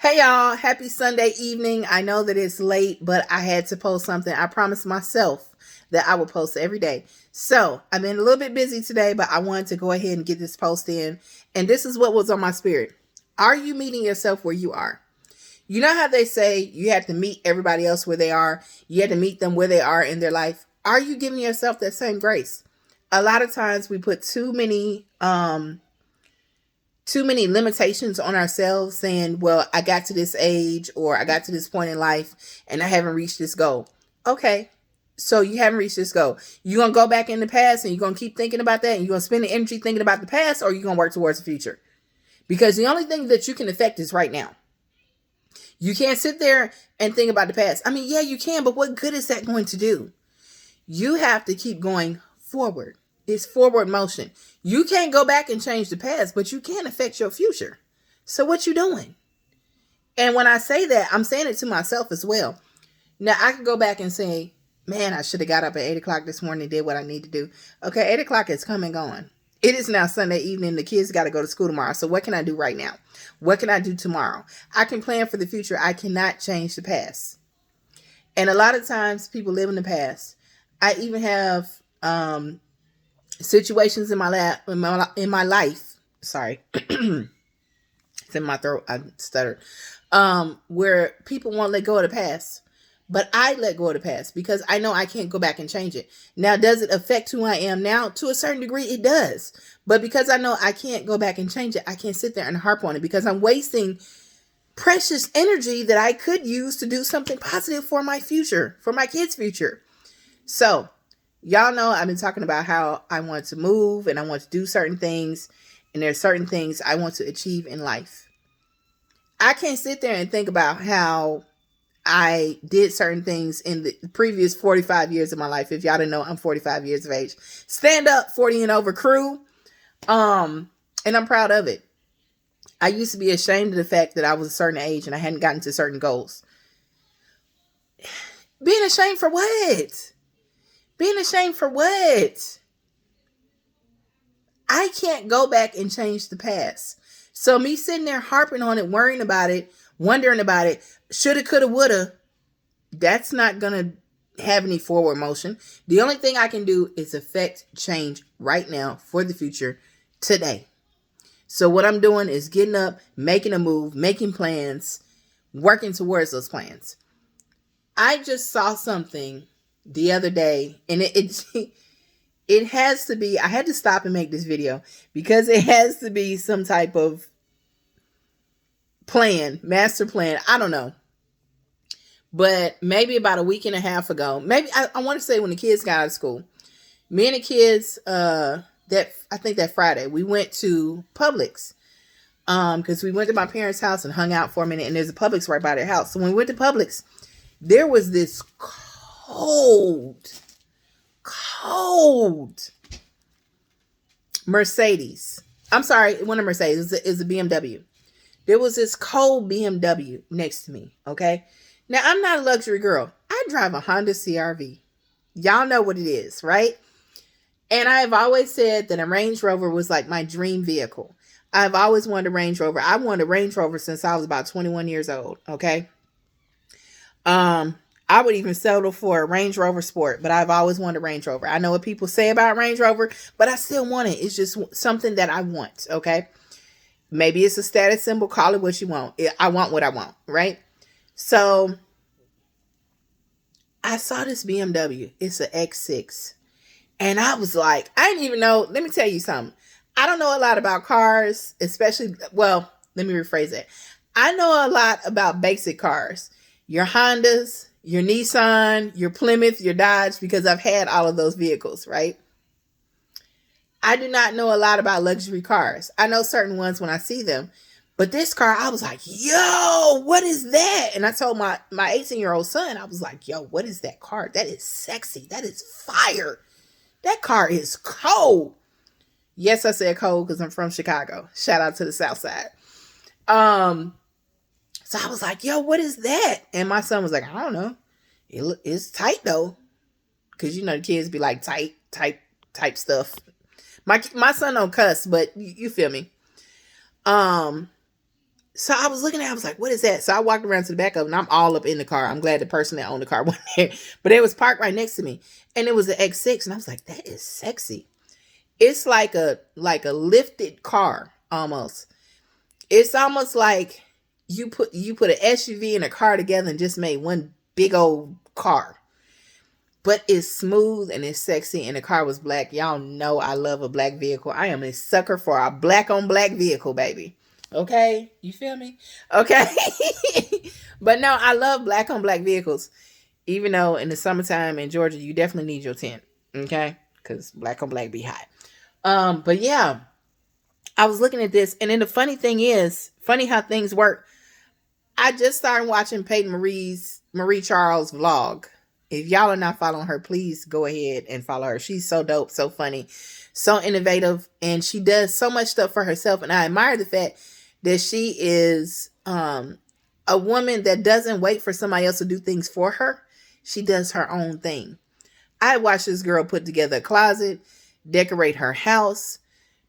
Hey y'all, happy Sunday evening. I know that it's late, but I had to post something. I promised myself that I would post every day. So I've been a little bit busy today, but I wanted to go ahead and get this post in. And this is what was on my spirit. Are you meeting yourself where you are? You know how they say you have to meet everybody else where they are? You have to meet them where they are in their life. Are you giving yourself that same grace? A lot of times we put too many limitations on ourselves saying, well, I got to this age or I got to this point in life and I haven't reached this goal. Okay. So you haven't reached this goal. You're going to go back in the past and you're going to keep thinking about that and you're going to spend the energy thinking about the past, or you're going to work towards the future? Because the only thing that you can affect is right now. You can't sit there and think about the past. I mean, yeah, you can, but what good is that going to do? You have to keep going forward. It's forward motion. You can't go back and change the past, but you can affect your future. So what you doing? And when I say that, I'm saying it to myself as well. Now I can go back and say, man, I should have got up at 8 o'clock this morning and did what I need to do. Okay, 8 o'clock is come and gone. It is now Sunday evening. The kids got to go to school tomorrow. So what can I do right now? What can I do tomorrow? I can plan for the future. I cannot change the past. And a lot of times people live in the past. I even have situations in my life. Sorry, it's in my throat. I stuttered. Where people won't let go of the past, but I let go of the past because I know I can't go back and change it. Now, does it affect who I am now? To a certain degree, it does. But because I know I can't go back and change it, I can't sit there and harp on it because I'm wasting precious energy that I could use to do something positive for my future, for my kids' future. So, y'all know I've been talking about how I want to move and I want to do certain things, and there's certain things I want to achieve in life. I can't sit there and think about how I did certain things in the previous 45 years of my life. If y'all didn't know, I'm 45 years of age. Stand up, 40 and over crew. And I'm proud of it. I used to be ashamed of the fact that I was a certain age and I hadn't gotten to certain goals. Being ashamed for what? Being ashamed for what? I can't go back and change the past. So me sitting there harping on it, worrying about it, wondering about it, shoulda, coulda, woulda, that's not going to have any forward motion. The only thing I can do is affect change right now for the future today. So what I'm doing is getting up, making a move, making plans, working towards those plans. I just saw something the other day, and it has to be, I had to stop and make this video because it has to be some type of plan, master plan. I don't know. But maybe about a week and a half ago, maybe I want to say when the kids got out of school, me and the kids, I think that Friday, we went to Publix. Because we went to my parents' house and hung out for a minute, and there's a Publix right by their house. So when we went to Publix, there was this cold Mercedes. I'm sorry, it wasn't a Mercedes, it was a BMW. There was this cold BMW next to me, okay? Now, I'm not a luxury girl. I drive a Honda CR-V. Y'all know what it is, right? And I've always said that a Range Rover was like my dream vehicle. I've always wanted a Range Rover. I wanted a Range Rover since I was about 21 years old, okay? I would even settle for a Range Rover Sport, but I've always wanted a Range Rover. I know what people say about Range Rover, but I still want it. It's just something that I want, okay? Maybe it's a status symbol. Call it what you want. I want what I want, right? So I saw this BMW. It's an X6. And I was like, I didn't even know. Let me tell you something. I don't know a lot about cars, especially, well, let me rephrase it. I know a lot about basic cars. Your Hondas, your Nissan, your Plymouth, your Dodge, because I've had all of those vehicles, right? I do not know a lot about luxury cars. I know certain ones when I see them. But this car, I was like, yo, what is that? And I told my 18-year-old son, I was like, yo, what is that car? That is sexy. That is fire. That car is cold. Yes, I said cold because I'm from Chicago. Shout out to the South Side. So I was like, yo, what is that? And my son was like, I don't know. It's tight though. Because, you know, the kids be like tight stuff. My son don't cuss, but you feel me. So I was looking at it, I was like, what is that? So I walked around to the back of it, and I'm all up in the car. I'm glad the person that owned the car wasn't there. But it was parked right next to me. And it was an X6. And I was like, that is sexy. It's like a lifted car almost. It's almost like you put an SUV and a car together and just made one big old car. But it's smooth and it's sexy, and the car was black. Y'all know I love a black vehicle. I am a sucker for a black on black vehicle, baby. Okay? You feel me? Okay. But no, I love black on black vehicles. Even though in the summertime in Georgia, you definitely need your tent. Okay? Because black on black be hot. But yeah, I was looking at this, and then the funny thing is, funny how things work. I just started watching Peyton Marie Charles vlog. If y'all are not following her, please go ahead and follow her. She's so dope, so funny, so innovative, and she does so much stuff for herself. And I admire the fact that she is a woman that doesn't wait for somebody else to do things for her. She does her own thing. I watched this girl put together a closet, decorate her house,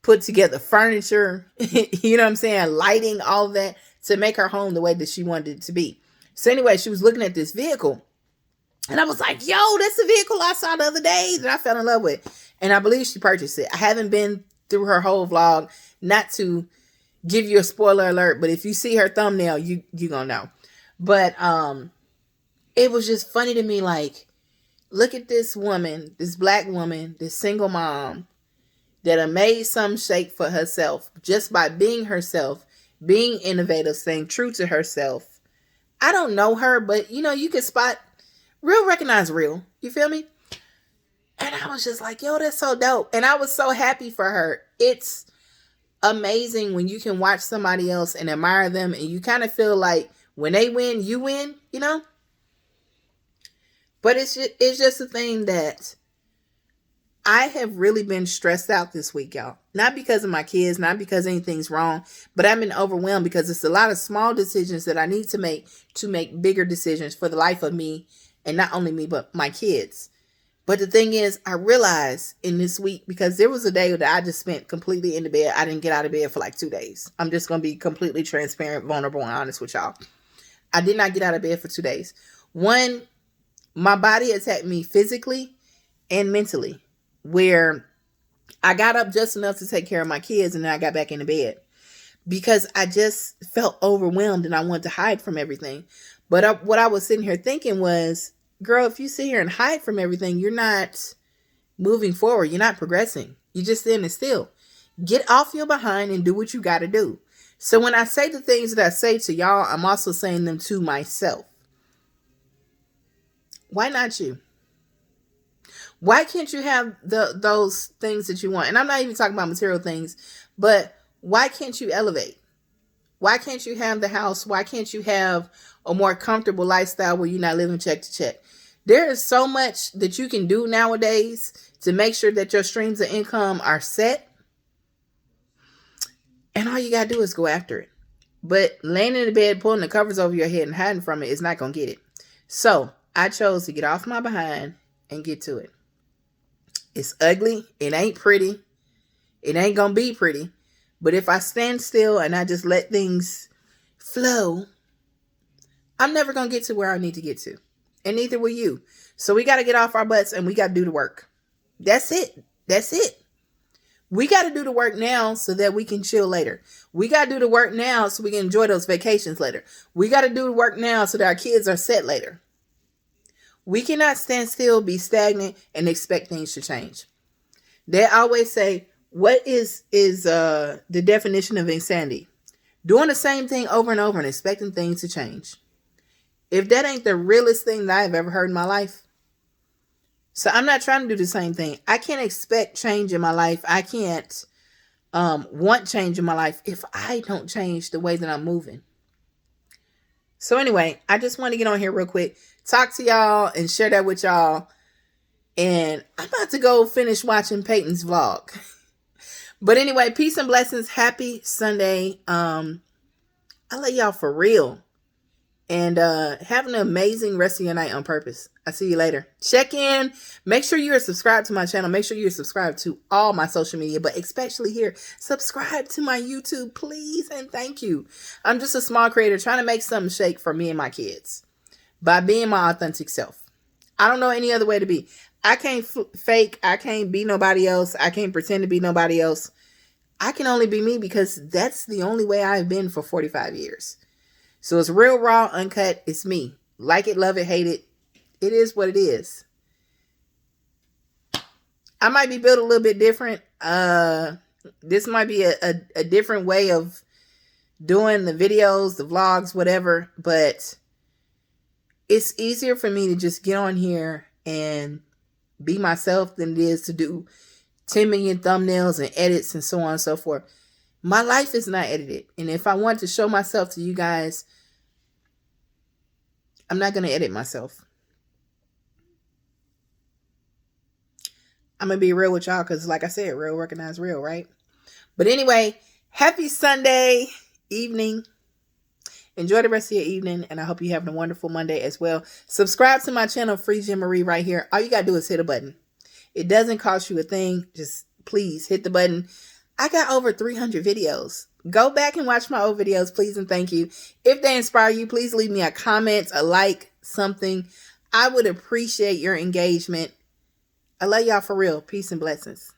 put together furniture, you know what I'm saying? Lighting, all of that to make her home the way that she wanted it to be. So anyway, she was looking at this vehicle, and I was like, yo, that's a vehicle I saw the other day that I fell in love with. And I believe she purchased it. I haven't been through her whole vlog, not to give you a spoiler alert, but if you see her thumbnail, you gonna know. But it was just funny to me, like, look at this woman, this black woman, this single mom that made some shape for herself just by being herself, being innovative, staying true to herself. I don't know her, but you can spot real, recognize real. You feel me? And I was just like, yo, that's so dope. And I was so happy for her. It's amazing when you can watch somebody else and admire them, and you kind of feel like when they win, you win, But it's just a thing that I have really been stressed out this week, y'all. Not because of my kids, not because anything's wrong, but I've been overwhelmed because it's a lot of small decisions that I need to make bigger decisions for the life of me, and not only me, but my kids. But the thing is, I realized in this week, because there was a day that I just spent completely in the bed. I didn't get out of bed for like 2 days. I'm just going to be completely transparent, vulnerable, and honest with y'all. I did not get out of bed for 2 days. One, my body attacked me physically and mentally, where I got up just enough to take care of my kids, and then I got back into bed because I just felt overwhelmed and I wanted to hide from everything. But what I was sitting here thinking was, girl, if you sit here and hide from everything, you're not moving forward. You're not progressing. You're just standing still. Get off your behind and do what you got to do. So when I say the things that I say to y'all, I'm also saying them to myself. Why not you? Why can't you have those things that you want? And I'm not even talking about material things, but why can't you elevate? Why can't you have the house? Why can't you have a more comfortable lifestyle where you're not living check to check? There is so much that you can do nowadays to make sure that your streams of income are set. And all you got to do is go after it. But laying in the bed, pulling the covers over your head and hiding from it is not going to get it. So I chose to get off my behind and get to it. It's ugly. It ain't pretty. It ain't going to be pretty. But if I stand still and I just let things flow, I'm never going to get to where I need to get to. And neither will you. So we got to get off our butts and we got to do the work. That's it. That's it. We got to do the work now so that we can chill later. We got to do the work now so we can enjoy those vacations later. We got to do the work now so that our kids are set later. We cannot stand still, be stagnant, and expect things to change. They always say, what is the definition of insanity? Doing the same thing over and over and expecting things to change. If that ain't the realest thing that I've ever heard in my life. So I'm not trying to do the same thing. I can't expect change in my life. I can't want change in my life if I don't change the way that I'm moving. So anyway, I just want to get on here real quick, talk to y'all and share that with y'all. And I'm about to go finish watching Peyton's vlog. But anyway, peace and blessings. Happy Sunday. I love y'all for real. And have an amazing rest of your night on purpose. I'll see you later. Check in. Make sure you're subscribed to my channel. Make sure you're subscribed to all my social media, but especially here, subscribe to my YouTube, please. And thank you. I'm just a small creator trying to make something shake for me and my kids by being my authentic self. I don't know any other way to be. I can't fake. I can't be nobody else. I can't pretend to be nobody else. I can only be me because that's the only way I've been for 45 years. So it's real, raw, uncut. It's me. Like it, love it, hate it. It is what it is. I might be built a little bit different. This might be a different way of doing the videos, the vlogs, whatever. But it's easier for me to just get on here and be myself than it is to do 10 million thumbnails and edits and so on and so forth. My life is not edited. And if I want to show myself to you guys, I'm not going to edit myself. I'm going to be real with y'all because, like I said, real recognize real, right? But anyway, happy Sunday evening. Enjoy the rest of your evening, and I hope you're having a wonderful Monday as well. Subscribe to my channel, Free Jen Marie, right here. All you got to do is hit a button. It doesn't cost you a thing. Just please hit the button. I got over 300 videos. Go back and watch my old videos, please, and thank you. If they inspire you, please leave me a comment, a like, something. I would appreciate your engagement. I love y'all for real. Peace and blessings.